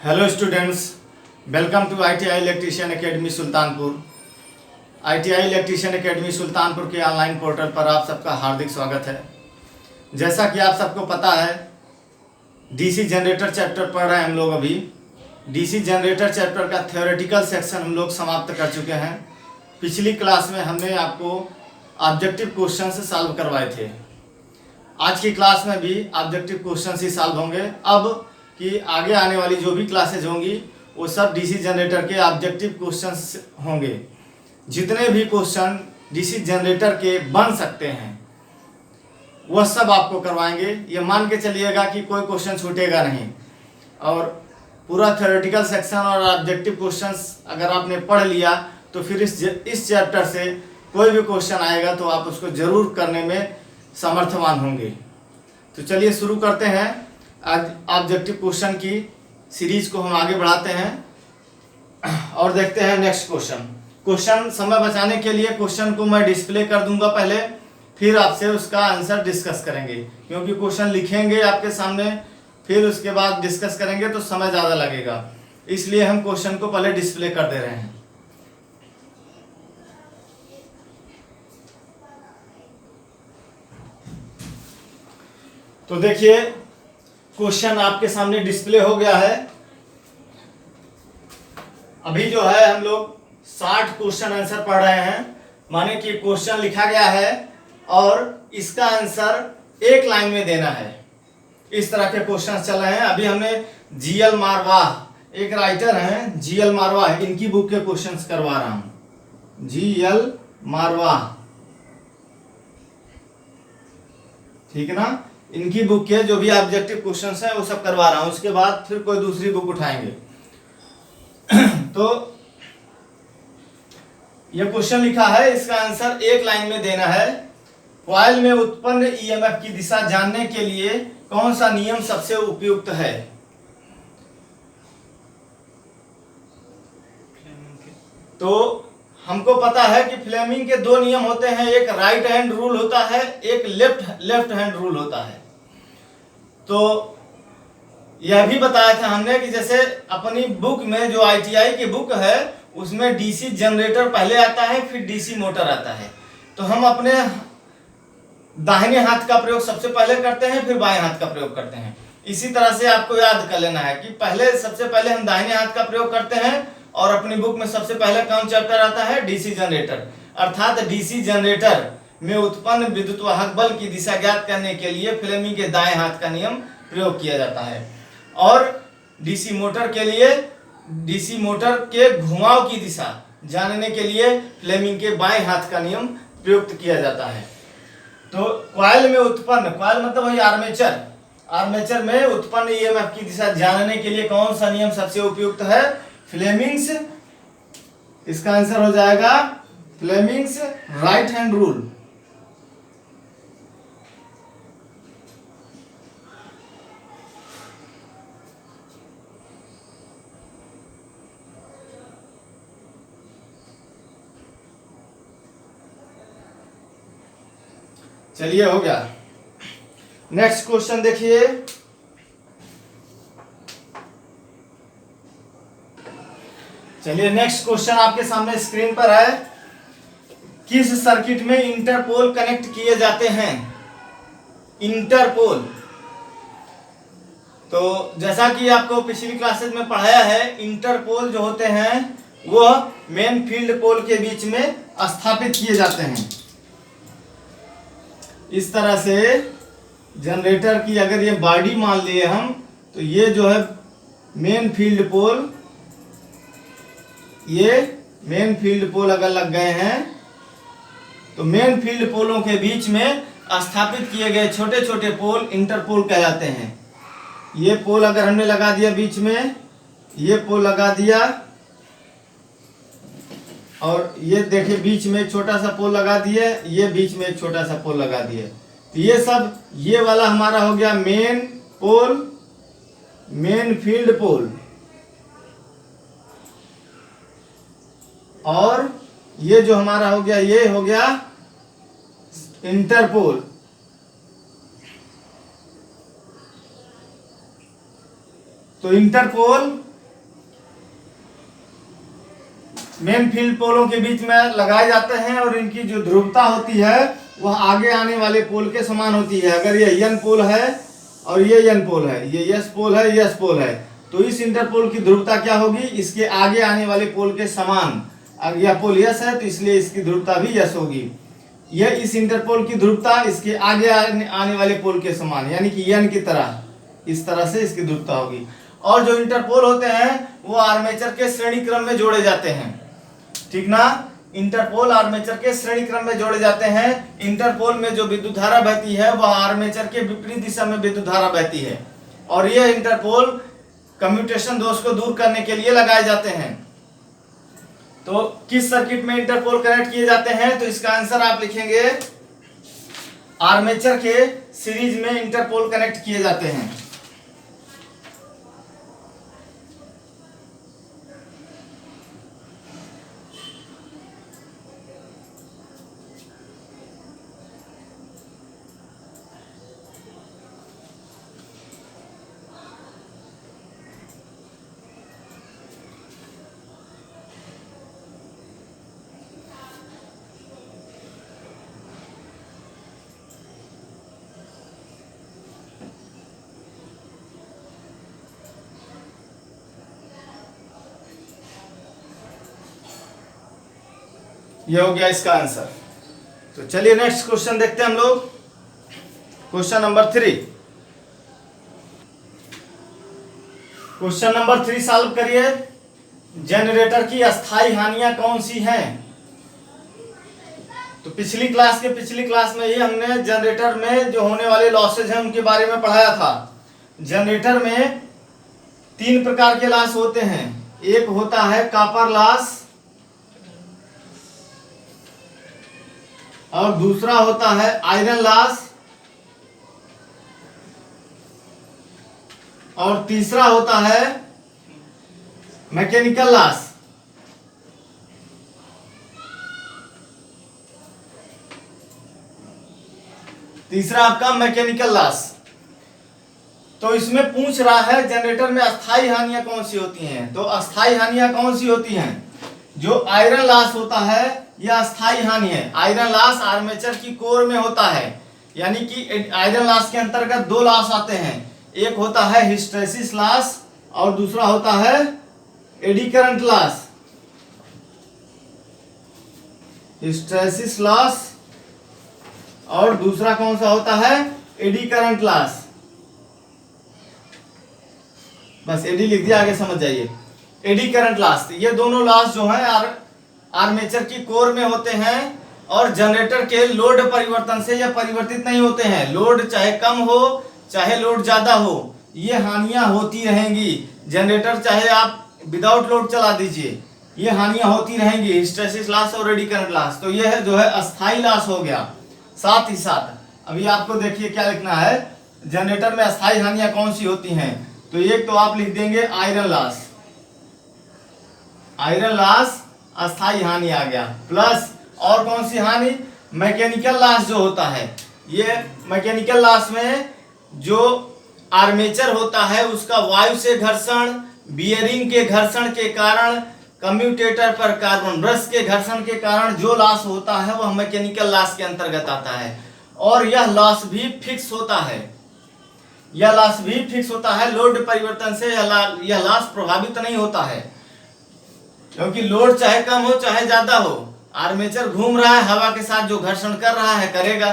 Hello students, welcome to ITI electrician academy Sultanpur. ITI electrician academy Sultanpur के online portal पर आप सबका हार्दिक स्वागत है। जैसा कि आप सबको पता है, डीसी जनरेटर चैप्टर पढ़ रहे हैं हम लोग। अभी डीसी जनरेटर चैप्टर का थ्योरेटिकल सेक्शन हम लोग समाप्त कर चुके हैं। पिछली क्लास में हमने आपको ऑब्जेक्टिव क्वेश्चन से सॉल्व करवाए थे। आज की क्लास में भी ऑब्जेक्टिव क्वेश्चन ही सॉल्व होंगे। अब कि आगे आने वाली जो भी क्लासेज होंगी वो सब डीसी जनरेटर के ऑब्जेक्टिव क्वेश्चंस होंगे। जितने भी क्वेश्चन डीसी जनरेटर के बन सकते हैं वह सब आपको करवाएंगे। ये मान के चलिएगा कि कोई क्वेश्चन छूटेगा नहीं। और पूरा थ्योरेटिकल सेक्शन और ऑब्जेक्टिव क्वेश्चंस अगर आपने पढ़ लिया तो फिर इस चैप्टर से कोई भी क्वेश्चन आएगा तो आप उसको ज़रूर करने में समर्थवान होंगे। तो चलिए शुरू करते हैं। आज ऑब्जेक्टिव क्वेश्चन की सीरीज को हम आगे बढ़ाते हैं और देखते हैं नेक्स्ट क्वेश्चन। समय बचाने के लिए क्वेश्चन को मैं डिस्प्ले कर दूंगा पहले, फिर आपसे उसका आंसर डिस्कस करेंगे। क्योंकि क्वेश्चन लिखेंगे आपके सामने, फिर उसके बाद डिस्कस करेंगे तो समय ज़्यादा लगेगा, इसलिए हम क्वेश्चन को पहले डिस्प्ले कर दे रहे हैं। तो देखिए, क्वेश्चन आपके सामने डिस्प्ले हो गया है। अभी जो है हम लोग 60 क्वेश्चन आंसर पढ़ रहे हैं। माने कि क्वेश्चन लिखा गया है और इसका आंसर एक लाइन में देना है। इस तरह के क्वेश्चन चल रहे हैं। अभी हमने जीएल मारवाह, एक राइटर हैं जीएल मारवाह, इनकी बुक के क्वेश्चंस करवा रहा हूं। जीएल मारवाह, ठीक है ना। इनकी बुक के जो भी ऑब्जेक्टिव क्वेश्चंस हैं वो सब करवा रहा हूं। उसके बाद फिर कोई दूसरी बुक उठाएंगे। तो ये क्वेश्चन लिखा है, इसका आंसर एक लाइन में देना है। कॉइल में उत्पन्न ईएमएफ की दिशा जानने के लिए कौन सा नियम सबसे उपयुक्त है? तो हमको पता है कि फ्लेमिंग के दो नियम होते हैं, एक राइट हैंड रूल होता है, एक लेफ्ट हैंड रूल होता है। तो यह भी बताया था हमने कि जैसे अपनी बुक में जो ITI की बुक है उसमें डीसी जनरेटर पहले आता है, फिर डीसी मोटर आता है। तो हम अपने दाहिने हाथ का प्रयोग सबसे पहले करते हैं, फिर बाएं हाथ का प्रयोग करते हैं। इसी तरह से आपको याद कर लेना है कि सबसे पहले हम दाहिने हाथ का प्रयोग करते हैं और अपनी बुक में सबसे पहले कौन चैप्टर आता है? DC generator. अर्थात डीसी जनरेटर में उत्पन्न विद्युत वाहक बल की दिशा ज्ञात करने के लिए फ्लेमिंग के दाएं हाथ का नियम प्रयोग किया जाता है। और डीसी मोटर के लिए डीसी मोटर के घुमाव की दिशा जानने के लिए फ्लेमिंग के बाएं हाथ का नियम प्रयुक्त किया जाता है। तो कॉइल में उत्पन्न, कॉइल मतलब वही आर्मेचर में उत्पन्न ईएमएफ की दिशा जानने के लिए कौन सा नियम सबसे उपयुक्त है? फ्लेमिंग्स। इसका आंसर हो जाएगा फ्लेमिंग्स राइट हैंड रूल। चलिए, हो गया। नेक्स्ट क्वेश्चन देखिए। चलिए, नेक्स्ट क्वेश्चन आपके सामने स्क्रीन पर है। किस सर्किट में इंटरपोल कनेक्ट किए जाते हैं? इंटरपोल। तो जैसा कि आपको पिछली क्लासेस में पढ़ाया है, इंटरपोल जो होते हैं वह मेन फील्ड पोल के बीच में स्थापित किए जाते हैं। इस तरह से जनरेटर की अगर ये बॉडी मान लिए हम, तो ये जो है मेन फील्ड पोल, ये मेन फील्ड पोल अगर लग गए हैं तो मेन फील्ड पोलों के बीच में स्थापित किए गए छोटे छोटे पोल इंटरपोल कहलाते हैं। ये पोल अगर हमने लगा दिया बीच में, ये पोल लगा दिया, और ये देखिए बीच में एक छोटा सा पोल लगा दिए, ये बीच में एक छोटा सा पोल लगा दिए। तो ये सब, ये वाला हमारा हो गया मेन पोल, मेन फील्ड पोल। और ये जो हमारा हो गया, ये हो गया इंटरपोल। तो इंटरपोल मेन फील्ड पोलों के बीच में लगाए जाते हैं और इनकी जो ध्रुवता होती है वह आगे आने वाले पोल के समान होती है। अगर ये यन पोल है और ये यन पोल है, ये यस पोल है, यस पोल है, तो इस इंटरपोल की ध्रुवता क्या होगी, इसके आगे आने वाले पोल के समान। अगर यह पोल यस है तो इसलिए इसकी ध्रुवता भी यस होगी। यह इस इंटरपोल की ध्रुवता इसके आगे आने वाले पोल के समान, यानी कि यन की तरह, इस तरह से इसकी ध्रुवता होगी। और जो इंटरपोल होते हैं वो आर्मेचर के श्रेणी क्रम में जोड़े जाते हैं, ठीक ना। इंटरपोल आर्मेचर के श्रेणी क्रम में जोड़े जाते हैं। इंटरपोल में जो विद्युत धारा बहती है वह आर्मेचर के विपरीत दिशा में विद्युत धारा बहती है, और यह इंटरपोल कम्यूटेशन दोष को दूर करने के लिए लगाए जाते हैं। तो किस सर्किट में इंटरपोल कनेक्ट किए जाते हैं, तो इसका आंसर आप लिखेंगे आर्मेचर के सीरीज में इंटरपोल कनेक्ट किए जाते हैं। यह हो गया इसका आंसर। तो चलिए नेक्स्ट क्वेश्चन देखते हैं हम लोग। Question number 3। Question number 3 solve करिए। जनरेटर की अस्थायी हानियां कौन सी हैं? तो पिछली क्लास में ही हमने जनरेटर में जो होने वाले लॉसेज हैं उनके बारे में पढ़ाया था। जनरेटर में 3 प्रकार के लॉस होते हैं। एक होता है कॉपर लॉस, और दूसरा होता है आयरन लॉस, और तीसरा होता है मैकेनिकल लॉस। तीसरा आपका मैकेनिकल लॉस। तो इसमें पूछ रहा है जनरेटर में अस्थायी हानियां कौन सी होती हैं। तो अस्थायी हानियां कौन सी होती हैं? जो आयरन लॉस होता है यह अस्थायी हानि है। आयरन लॉस आर्मेचर की कोर में होता है, यानी कि आयरन लॉस के अंतर्गत 2 लॉस आते हैं। एक होता है हिस्टैरिसीस लॉस और दूसरा होता है eddy current loss. Hysteresis loss और दूसरा कौन सा होता है, एडी करंट लॉस। बस एडी लिख दिया, आगे समझ जाइए। एडी करंट लॉस, ये दोनों लॉस जो है आर्मेचर की कोर में होते हैं और जनरेटर के लोड परिवर्तन से यह परिवर्तित नहीं होते हैं। लोड चाहे कम हो चाहे लोड ज्यादा हो, ये हानियां होती रहेंगी। जनरेटर चाहे आप विदाउट लोड चला दीजिए, ये हानियां होती रहेंगी, हिस्टैरिसीस लॉस और एडी करंट लॉस। तो यह जो है अस्थायी लॉस हो गया। साथ ही साथ अभी आपको देखिए क्या लिखना है, जनरेटर में अस्थायी हानियां कौन सी होती हैं। तो एक तो आप लिख देंगे आयरन लॉस। आयरन लॉस अस्थायी हानि आ गया। प्लस और कौन सी हानि, मैकेनिकल लॉस जो होता है। ये मैकेनिकल लॉस में जो आर्मेचर होता है उसका वायु से घर्षण, बियरिंग के घर्षण के कारण, कम्यूटेटर पर कार्बन ब्रश के घर्षण के कारण जो लॉस होता है वह मैकेनिकल लॉस के अंतर्गत आता है। और यह लॉस भी फिक्स होता है। यह लॉस भी फिक्स होता है। लोड परिवर्तन से यह लॉस प्रभावित नहीं होता है, क्योंकि लोड चाहे कम हो चाहे ज्यादा हो, आर्मेचर घूम रहा है हवा के साथ, जो घर्षण कर रहा है करेगा।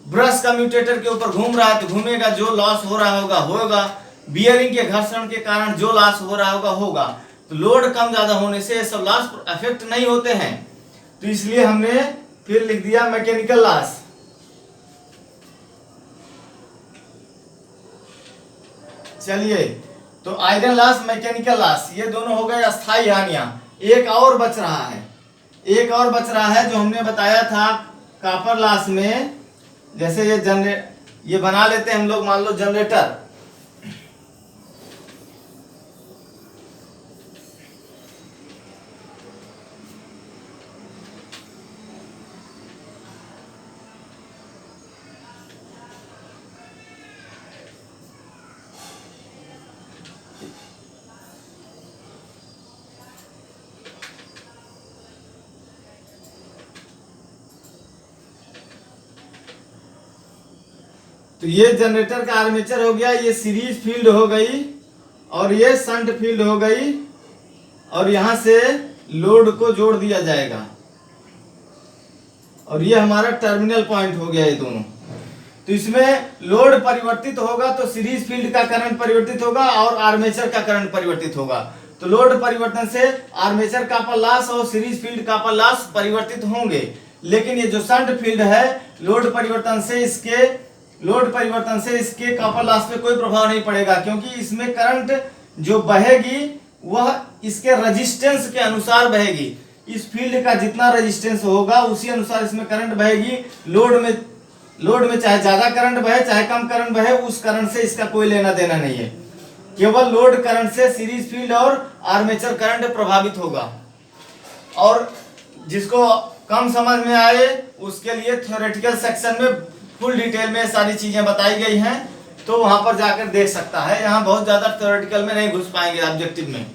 ब्रश कम्यूटेटर के ऊपर घूम रहा है तो घूमेगा, जो लॉस हो रहा होगा होगा। बियरिंग के घर्षण के कारण जो लॉस हो रहा होगा होगा। तो लोड कम ज्यादा होने से ये सब लॉस अफेक्ट नहीं होते हैं। तो इसलिए हमने फिर लिख दिया मैकेनिकल लॉस। चलिए, तो आयरन लॉस, मैकेनिकल लॉस, ये दोनों हो गए अस्थायी हानियां। एक और बच रहा है, एक और बच रहा है जो हमने बताया था कॉपर लॉस में। जैसे ये बना लेते हैं हम लोग, मान लो जनरेटर। तो ये जनरेटर का आर्मेचर हो गया, ये सीरीज फील्ड हो गई और ये शंट फील्ड हो गई, और यहां से लोड को जोड़ दिया जाएगा और ये हमारा टर्मिनल पॉइंट हो गया ये दोनों। तो इसमें लोड परिवर्तित होगा तो सीरीज फील्ड का करंट परिवर्तित होगा और आर्मेचर का करंट परिवर्तित होगा। तो लोड परिवर्तन से आर्मेचर कॉपर लॉस और सीरीज फील्ड कॉपर लॉस परिवर्तित होंगे, लेकिन ये जो शंट फील्ड है लोड परिवर्तन से इसके कॉपर लॉस पे कोई प्रभाव नहीं पड़ेगा, क्योंकि इसमें करंट जो बहेगी वह इसके रेजिस्टेंस के अनुसार बहेगी। इस फील्ड का जितना रेजिस्टेंस होगा उसी अनुसार इसमें करंट बहेगी। लोड में चाहे ज्यादा करंट बहे चाहे कम करंट बहे, उस करंट से इसका कोई लेना देना नहीं है। केवल लोड करंट से सीरीज फील्ड और आर्मेचर करंट प्रभावित होगा। और जिसको कम समझ में आए उसके लिए थ्योरेटिकल सेक्शन में फुल डिटेल में सारी चीजें बताई गई हैं, तो वहां पर जाकर देख सकता है। यहाँ बहुत ज्यादा थ्योरेटिकल में नहीं घुस पाएंगे ऑब्जेक्टिव में।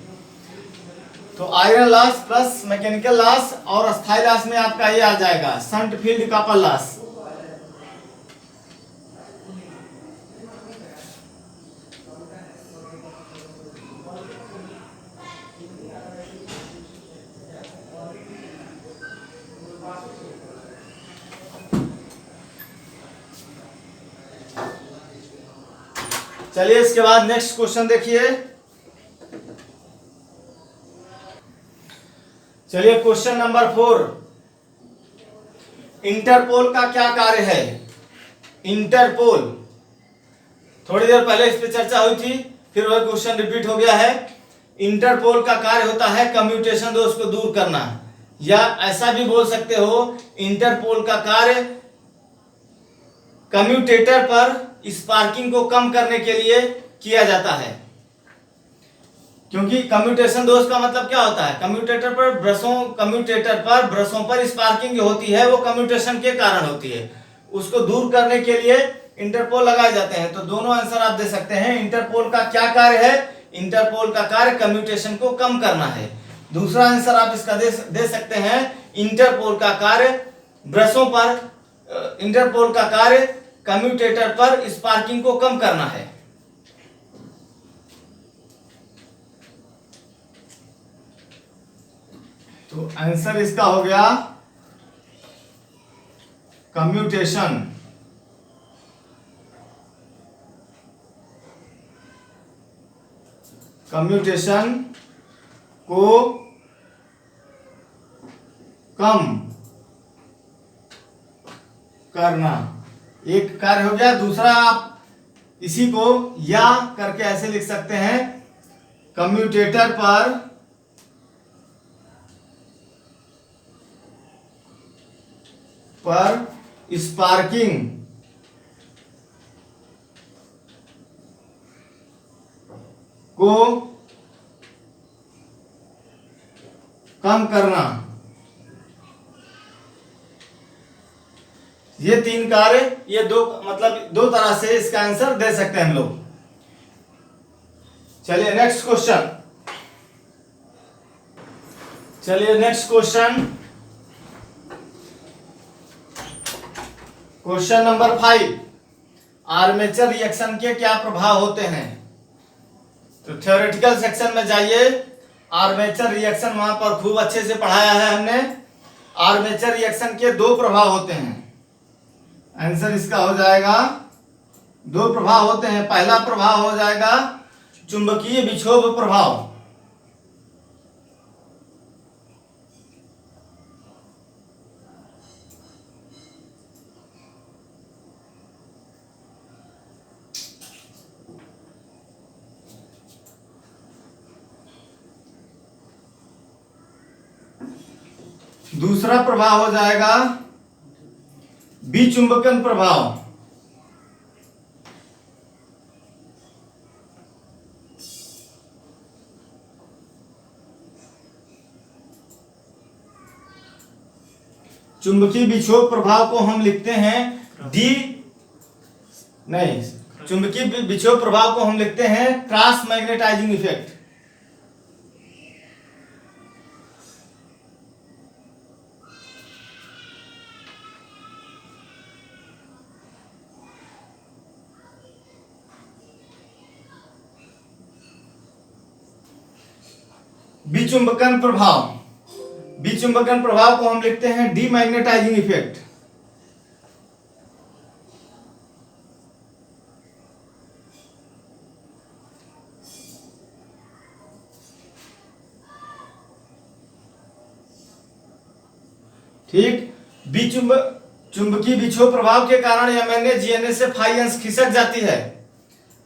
तो iron loss plus mechanical loss और अस्थायी लॉस में आपका ये आ जाएगा शंट फील्ड कॉपर लॉस। चलिए इसके बाद नेक्स्ट क्वेश्चन देखिए। चलिए क्वेश्चन नंबर 4, इंटरपोल का क्या कार्य है। इंटरपोल थोड़ी देर पहले इस पे चर्चा हुई थी, फिर वह क्वेश्चन रिपीट हो गया है। इंटरपोल का कार्य होता है कम्यूटेशन दोष को दूर करना, या ऐसा भी बोल सकते हो इंटरपोल का कार्य कम्यूटेटर पर स्पार्किंग को कम करने के लिए किया जाता है। क्योंकि कम्यूटेशन दोष का मतलब क्या होता है, कम्यूटेटर पर ब्रशों पर स्पार्किंग जो होती है वो कम्यूटेशन के कारण होती है, उसको दूर करने के लिए इंटरपोल लगाए जाते हैं। तो दोनों आंसर आप दे सकते हैं। इंटरपोल का क्या कार्य है, इंटरपोल का कार्य कम्यूटेशन को कम करना है। दूसरा आंसर आप इसका दे सकते हैं, इंटरपोल का कार्य कम्यूटेटर पर स्पार्किंग को कम करना है। तो आंसर इसका हो गया कम्यूटेशन को कम करना एक कार्य हो गया। दूसरा आप इसी को या करके ऐसे लिख सकते हैं, कम्यूटेटर पर स्पार्किंग को कम करना। ये तीन कार्य, ये दो दो तरह से इसका आंसर दे सकते हैं हम लोग। चलिए next question number 5, armature reaction के क्या प्रभाव होते हैं। तो थ्योरेटिकल सेक्शन में जाइए, आर्मेचर रिएक्शन वहां पर खूब अच्छे से पढ़ाया है हमने। आर्मेचर रिएक्शन के दो प्रभाव होते हैं। आंसर इसका हो जाएगा, दो प्रभाव होते हैं। पहला प्रभाव हो जाएगा चुंबकीय विक्षोभ प्रभाव। दूसरा प्रभाव हो जाएगा विचुंबकन प्रभाव। चुंबकीय विक्षोभ प्रभाव को हम लिखते हैं चुंबकीय विक्षोभ प्रभाव को हम लिखते हैं क्रॉस मैग्नेटाइजिंग इफेक्ट। विचुंबकन प्रभाव, विचुंबकन प्रभाव को हम लिखते हैं डीमैग्नेटाइजिंग इफेक्ट। ठीक, चुंबकीय विक्षोभ प्रभाव के कारण एमएनए जीएनए से फाई अंश खिसक जाती है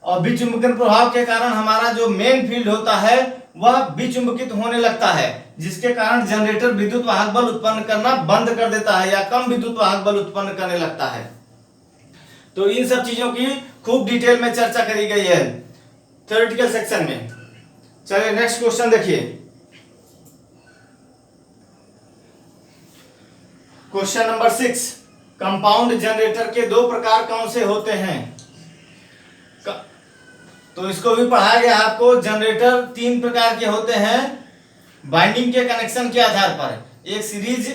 और विचुंबकन प्रभाव के कारण हमारा जो मेन फील्ड होता है वह विचुंबकित होने लगता है, जिसके कारण जनरेटर विद्युत वाहक बल उत्पन्न करना बंद कर देता है या कम विद्युत वाहक बल उत्पन्न करने लगता है। तो इन सब चीजों की खूब डिटेल में चर्चा करी गई है थ्योरेटिकल सेक्शन में। चलिए नेक्स्ट क्वेश्चन देखिए। क्वेश्चन नंबर 6, कंपाउंड जनरेटर के दो प्रकार कौन से होते हैं? तो इसको भी पढ़ाया गया आपको। जनरेटर तीन प्रकार के होते हैं बाइंडिंग के कनेक्शन के आधार पर, एक सीरीज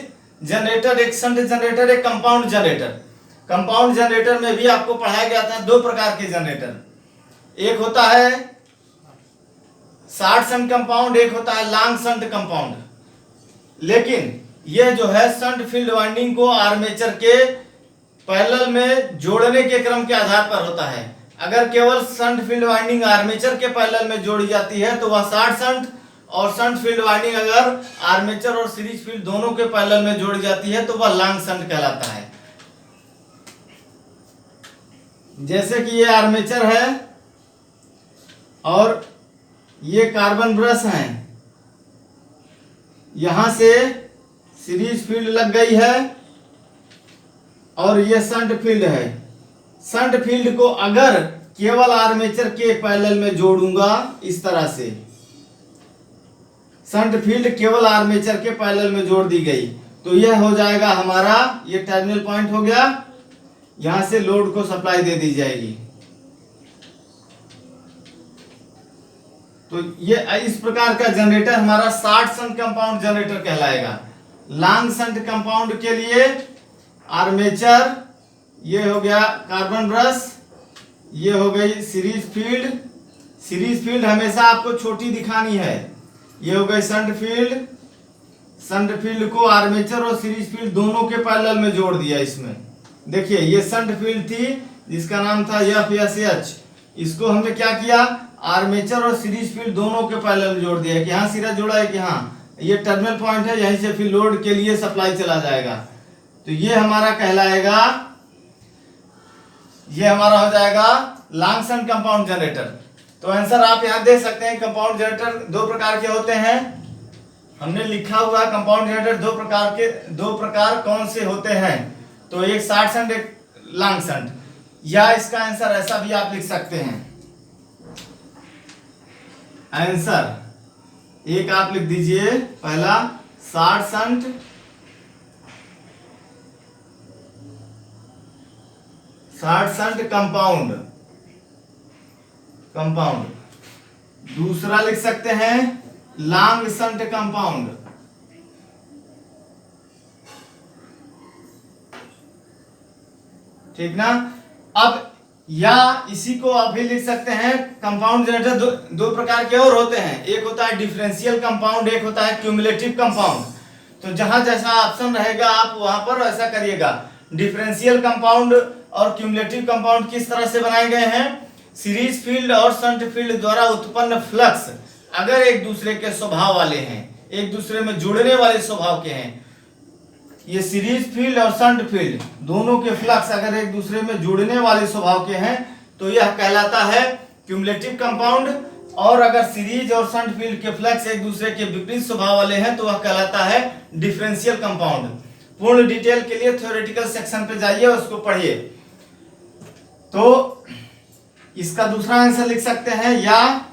जनरेटर, एक शंट जनरेटर, एक कंपाउंड जनरेटर। कंपाउंड जनरेटर में भी आपको पढ़ाया गया था दो प्रकार के जनरेटर, एक होता है शॉर्ट शंट कंपाउंड, एक होता है लॉन्ग शंट कंपाउंड। लेकिन यह जो है शंट फील्ड वाइंडिंग को आर्मेचर के पैरेलल में जोड़ने के क्रम के आधार पर होता है। अगर केवल शंट फील्ड वाइंडिंग आर्मेचर के पैरेलल में जोड़ी जाती है तो वह शॉर्ट शंट, और शंट फील्ड वाइंडिंग अगर आर्मेचर और सीरीज फील्ड दोनों के पैरेलल में जोड़ी जाती है तो वह लॉन्ग शंट कहलाता है। जैसे कि ये आर्मेचर है और ये कार्बन ब्रश है, यहां से सीरीज फील्ड लग गई है और ये शंट फील्ड है। शंट फील्ड को अगर केवल आर्मेचर के पैरेलल में जोड़ूंगा इस तरह से, शंट फील्ड केवल आर्मेचर के पैरेलल में जोड़ दी गई तो यह हो जाएगा हमारा, ये टर्मिनल पॉइंट हो गया, यहां से लोड को सप्लाई दे दी जाएगी। तो ये इस प्रकार का जनरेटर हमारा शॉर्ट शंट कंपाउंड जनरेटर कहलाएगा। लॉन्ग शंट कंपाउंड के लिए आर्मेचर, ये हो गया कार्बन ब्रश, ये हो गई सीरीज फील्ड। सीरीज फील्ड हमेशा आपको छोटी दिखानी है। ये हो गई शंट फील्ड, शंट फील्ड को आर्मेचर और सीरीज फील्ड दोनों के पैरेलल में जोड़ दिया। इसमें देखिए ये शंट फील्ड थी जिसका नाम था FSH, इसको हमने क्या किया, आर्मेचर और सीरीज फील्ड दोनों के पैरेलल में जोड़ दिया कि यहाँ सिरा जोड़ा है कि हाँ ये टर्मिनल पॉइंट है, यहीं से फिर लोड के लिए सप्लाई चला जाएगा। तो ये हमारा कहलाएगा, ये हमारा हो जाएगा लॉन्ग शंट कंपाउंड जनरेटर। तो आंसर आप यहां देख सकते हैं, कंपाउंड जनरेटर दो प्रकार के होते हैं। हमने लिखा हुआ कंपाउंड जनरेटर दो प्रकार कौन से होते हैं, तो एक शॉर्ट शंट, एक लॉन्ग शंट, या इसका आंसर ऐसा भी आप लिख सकते हैं। आंसर एक आप लिख दीजिए, पहला short shunt, short shunt compound, दूसरा लिख सकते हैं लॉन्ग शंट कंपाउंड। ठीक ना। अब या इसी को अभी लिख सकते हैं, कंपाउंड जनरेटर दो प्रकार के और होते हैं, एक होता है डिफरेंशियल कंपाउंड, एक होता है क्यूमुलेटिव कंपाउंड। तो जहां जैसा ऑप्शन रहेगा आप वहां पर ऐसा करिएगा। डिफरेंशियल कंपाउंड और क्यूमुलेटिव कंपाउंड किस तरह से बनाए गए हैं, सीरीज फील्ड और शंट फील्ड द्वारा उत्पन्न फ्लक्स अगर एक दूसरे के स्वभाव वाले हैं, एक दूसरे में जुड़ने वाले स्वभाव के हैं, ये सीरीज फील्ड और शंट फील्ड दोनों के फ्लक्स अगर एक दूसरे में जुड़ने वाले स्वभाव के हैं तो यह कहलाता है क्यूमुलेटिव कंपाउंड। और अगर सीरीज और शंट फील्ड के फ्लक्स एक दूसरे के विपरीत स्वभाव वाले हैं तो वह कहलाता है डिफरेंशियल कंपाउंड। पूर्ण डिटेल के लिए थ्योरेटिकल सेक्शन पे जाइए और उसको पढ़िए। तो इसका दूसरा आंसर लिख सकते हैं, या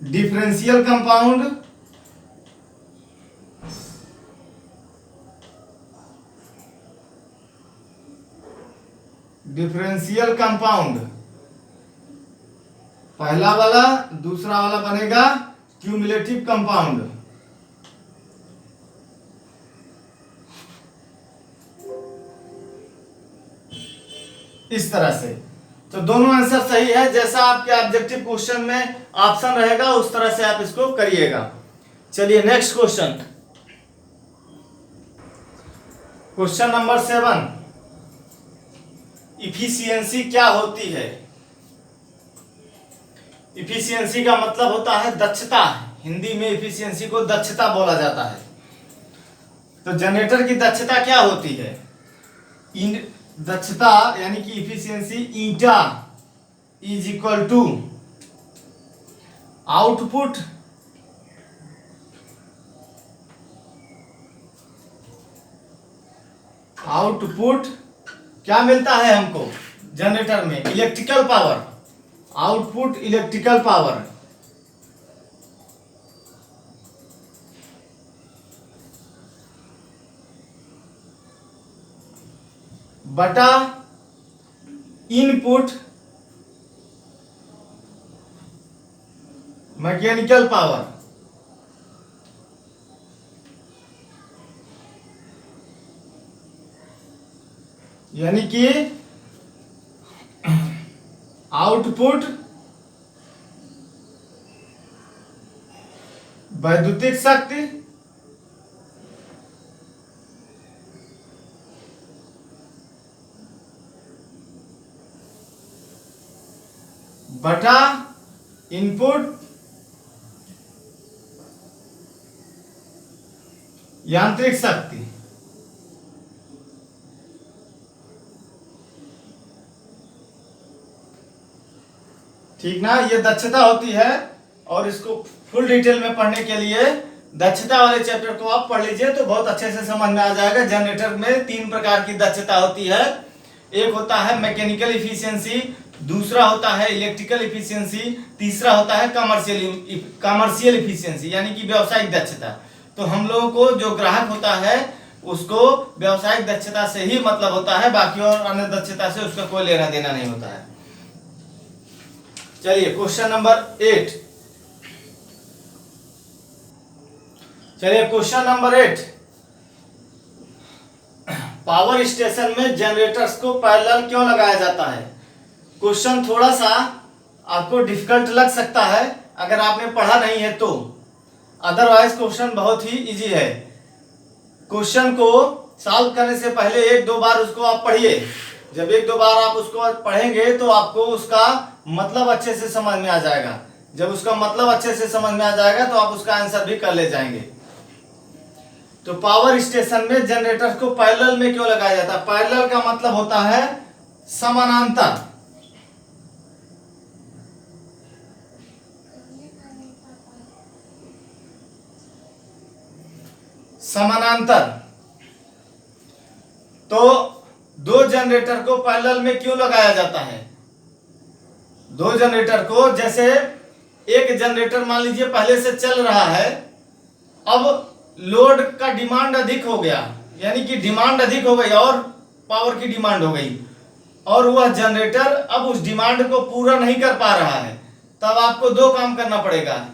डिफरेंशियल कंपाउंड, डिफरेंशियल कंपाउंड पहला वाला, दूसरा वाला बनेगा क्यूमुलेटिव कंपाउंड। इस तरह से तो दोनों आंसर सही है। जैसा आपके ऑब्जेक्टिव क्वेश्चन में ऑप्शन रहेगा उस तरह से आप इसको करिएगा। चलिए next question, question number 7, efficiency क्या होती है? इफिशियंसी का मतलब होता है दक्षता। हिंदी में इफिशियंसी को दक्षता बोला जाता है। तो जनरेटर की दक्षता क्या होती है? दक्षता यानी कि efficiency eta is equal to output क्या मिलता है हमको जनरेटर में? Electrical power, output electrical power बटा इनपुट मैकेनिकल पावर। यानी कि आउटपुट वैद्युतिक शक्ति बटा इनपुट यांत्रिक शक्ति। ठीक ना, ये दक्षता होती है। और इसको फुल डिटेल में पढ़ने के लिए दक्षता वाले चैप्टर को आप पढ़ लीजिए तो बहुत अच्छे से समझ में आ जाएगा। जनरेटर में 3 प्रकार की दक्षता होती है। एक होता है मैकेनिकल इफिशियंसी, दूसरा होता है इलेक्ट्रिकल इफिशियंसी, तीसरा होता है कमर्शियल इफिशियंसी यानी कि व्यावसायिक दक्षता। तो हम लोगों को जो ग्राहक होता है उसको व्यावसायिक दक्षता से ही मतलब होता है, बाकी और अन्य दक्षता से उसका कोई लेना देना नहीं होता है। चलिए क्वेश्चन नंबर 8, पावर स्टेशन में जनरेटर्स को पैरेलल क्यों लगाया जाता है? क्वेश्चन थोड़ा सा आपको डिफिकल्ट लग सकता है अगर आपने पढ़ा नहीं है तो, अदरवाइज क्वेश्चन बहुत ही इजी है। क्वेश्चन को सॉल्व करने से पहले 1-2 बार उसको आप पढ़िए। जब 1-2 बार आप उसको पढ़ेंगे तो आपको उसका मतलब अच्छे से समझ में आ जाएगा। जब उसका मतलब अच्छे से समझ में आ जाएगा तो आप उसका आंसर भी कर ले जाएंगे। तो पावर स्टेशन में जनरेटर को पैरेलल में क्यों लगाया जाता है? पैरेलल का मतलब होता है समानांतर। समानांतर। तो 2 जनरेटर को पैरेलल में क्यों लगाया जाता है? 2 जनरेटर को, जैसे एक जनरेटर मान लीजिए पहले से चल रहा है, अब लोड का डिमांड अधिक हो गया, यानी कि डिमांड अधिक हो गई और पावर की डिमांड हो गई, और वह जनरेटर अब उस डिमांड को पूरा नहीं कर पा रहा है। तब आपको 2 काम करना पड़ेगा।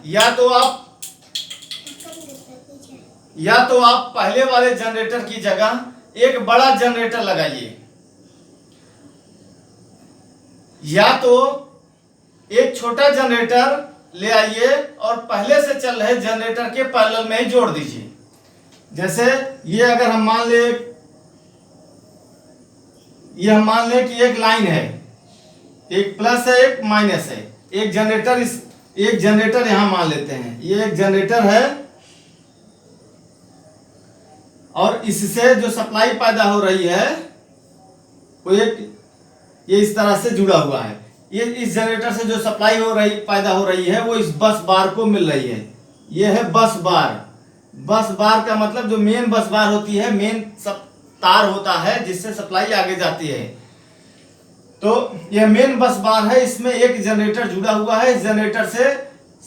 या तो आप पहले वाले जनरेटर की जगह एक बड़ा जनरेटर लगाइए, या तो एक छोटा जनरेटर ले आइए और पहले से चल रहे जनरेटर के पैरेलल में ही जोड़ दीजिए। जैसे ये अगर हम मान ले कि एक लाइन है, एक प्लस है एक माइनस है, एक जनरेटर यहां मान लेते हैं, ये एक जनरेटर है और इससे जो सप्लाई पैदा हो रही है वो ये इस तरह से जुड़ा हुआ है। ये इस जनरेटर से जो सप्लाई पैदा हो रही है वो इस बस बार को मिल रही है। ये है बस बार। बस बार का मतलब जो मेन बस बार होती है, मेन सब तार होता है जिससे सप्लाई आगे जाती है। तो यह मेन बस बार है, इसमें एक जनरेटर जुड़ा हुआ है। इस जनरेटर से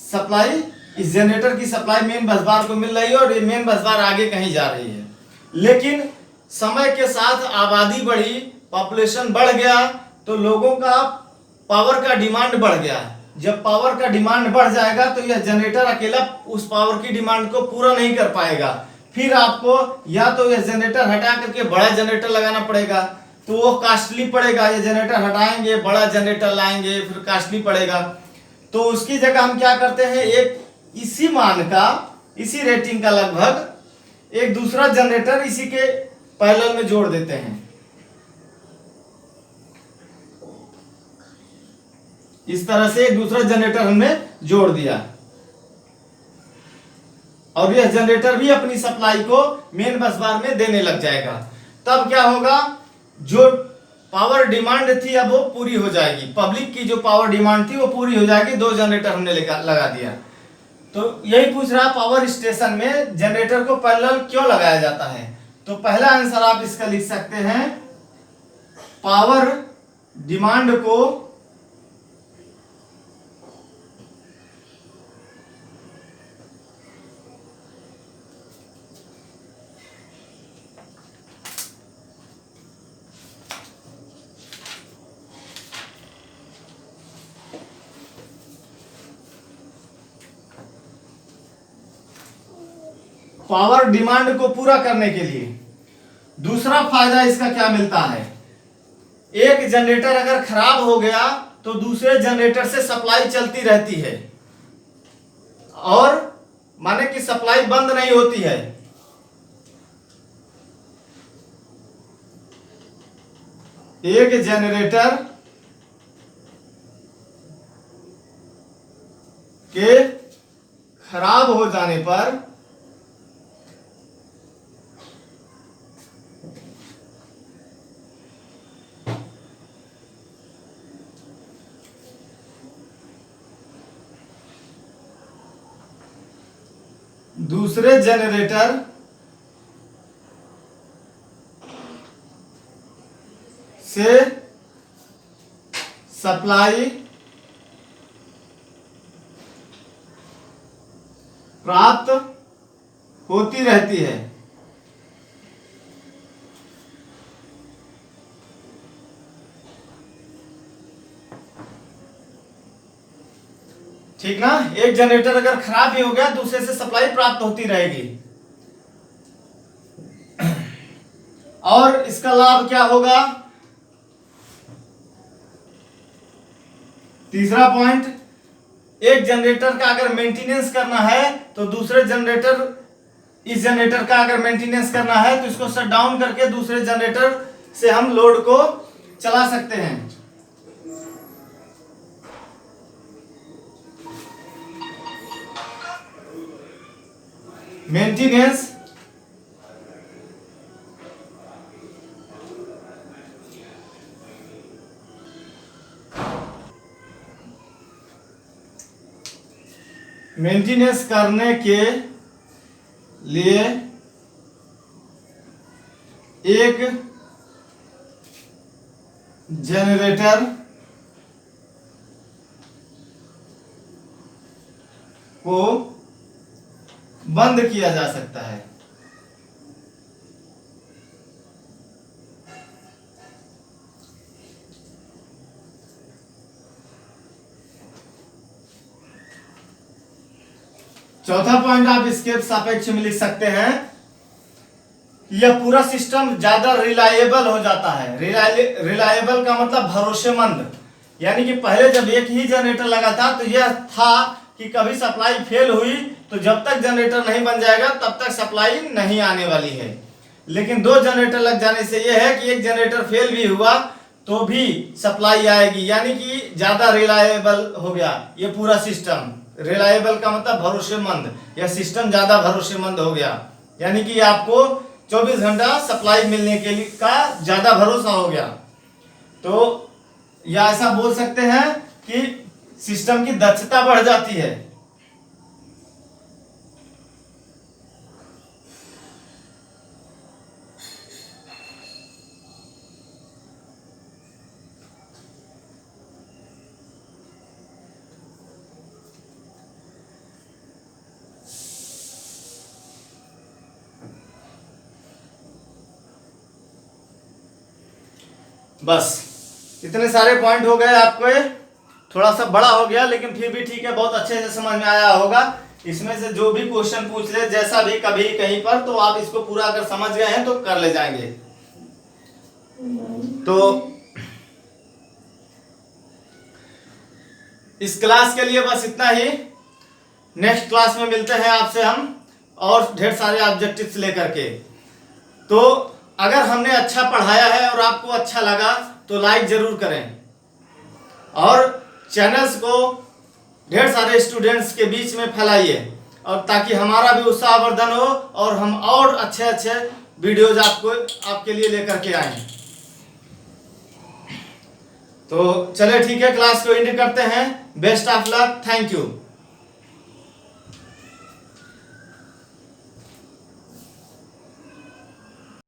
सप्लाई, इस जनरेटर की सप्लाई मेन बस बार को मिल रही है और ये मेन बस बार आगे कहीं जा रही है। लेकिन समय के साथ आबादी बढ़ी, पॉपुलेशन बढ़ गया, तो लोगों का पावर का डिमांड बढ़ गया। जब पावर का डिमांड बढ़ जाएगा तो यह जनरेटर अकेला उस पावर की डिमांड को पूरा नहीं कर पाएगा। फिर आपको या तो यह जनरेटर हटा करके बड़ा जनरेटर लगाना पड़ेगा। तो वो कॉस्टली पड़ेगा, ये जनरेटर हटाएंगे, बड़ा जनरेटर लाएंगे, फिर कॉस्टली पड़ेगा। तो उसकी जगह हम क्या करते हैं, एक इसी मान का, इसी रेटिंग का लगभग एक दूसरा जनरेटर इसी के पैरेलल में जोड़ देते हैं। इस तरह से एक दूसरा जनरेटर हमने जोड़ दिया और यह जनरेटर भी अपनी सप्लाई को मेन बस बार में देने लग जाएगा। तब क्या होगा, जो पावर डिमांड थी अब वो पूरी हो जाएगी, पब्लिक की जो पावर डिमांड थी वो पूरी हो जाएगी। 2 जनरेटर हमने लगा दिया। तो यही पूछ रहा, पावर स्टेशन में जनरेटर को पैरेलल क्यों लगाया जाता है। तो पहला आंसर आप इसका लिख सकते हैं, पावर डिमांड को पावर डिमांड को पूरा करने के लिए। दूसरा फायदा इसका क्या मिलता है, एक जनरेटर अगर खराब हो गया तो दूसरे जनरेटर से सप्लाई चलती रहती है और माने कि सप्लाई बंद नहीं होती है। एक जनरेटर के खराब हो जाने पर दूसरे जनरेटर से सप्लाई प्राप्त होती रहती है। ठीक ना, एक जनरेटर अगर खराब भी हो गया दूसरे से सप्लाई प्राप्त होती रहेगी। और इसका लाभ क्या होगा, तीसरा पॉइंट, एक जनरेटर का अगर मेंटेनेंस करना है तो दूसरे जनरेटर, इस जनरेटर का अगर मेंटेनेंस करना है तो इसको शट डाउन करके दूसरे जनरेटर से हम लोड को चला सकते हैं। मेंटेनेंस करने के लिए एक जनरेटर को बंद किया जा सकता है। चौथा पॉइंट आप इसके सापेक्ष में लिख सकते हैं, यह पूरा सिस्टम ज्यादा रिलायबल हो जाता है। रिलायबल का मतलब भरोसेमंद, यानी कि पहले जब एक ही जनरेटर लगा था तो यह था कि कभी सप्लाई फेल हुई तो जब तक जनरेटर नहीं बन जाएगा तब तक सप्लाई नहीं आने वाली है। लेकिन 2 जनरेटर लग जाने से यह है कि एक जनरेटर फेल भी हुआ तो भी सप्लाई आएगी, यानी कि ज्यादा रिलायबल हो गया ये पूरा सिस्टम। रिलायबल का मतलब भरोसेमंद, यह सिस्टम ज्यादा भरोसेमंद हो गया, यानी कि आपको 24 घंटा सप्लाई मिलने के लिए का ज्यादा भरोसा हो गया। तो या ऐसा बोल सकते हैं कि सिस्टम की दक्षता बढ़ जाती है। बस इतने सारे पॉइंट हो गए आपको, थोड़ा सा बड़ा हो गया लेकिन फिर भी ठीक है, बहुत अच्छे से समझ में आया होगा। इसमें से जो भी क्वेश्चन पूछ ले जैसा भी कभी कहीं पर, तो आप इसको पूरा अगर समझ गए हैं तो कर ले जाएंगे। तो इस क्लास के लिए बस इतना ही। नेक्स्ट क्लास में मिलते हैं आपसे हम और ढेर सारे ऑब्जेक्टिव्स लेकर के। तो अगर हमने अच्छा पढ़ाया है और आपको अच्छा लगा तो लाइक जरूर करें और चैनल्स को ढेर सारे स्टूडेंट्स के बीच में फैलाइए, और ताकि हमारा भी उत्साहवर्धन हो और हम और अच्छे अच्छे वीडियोज आपके लिए लेकर के आएं। तो चलिए ठीक है, क्लास को एंड करते हैं। Best of luck, thank you.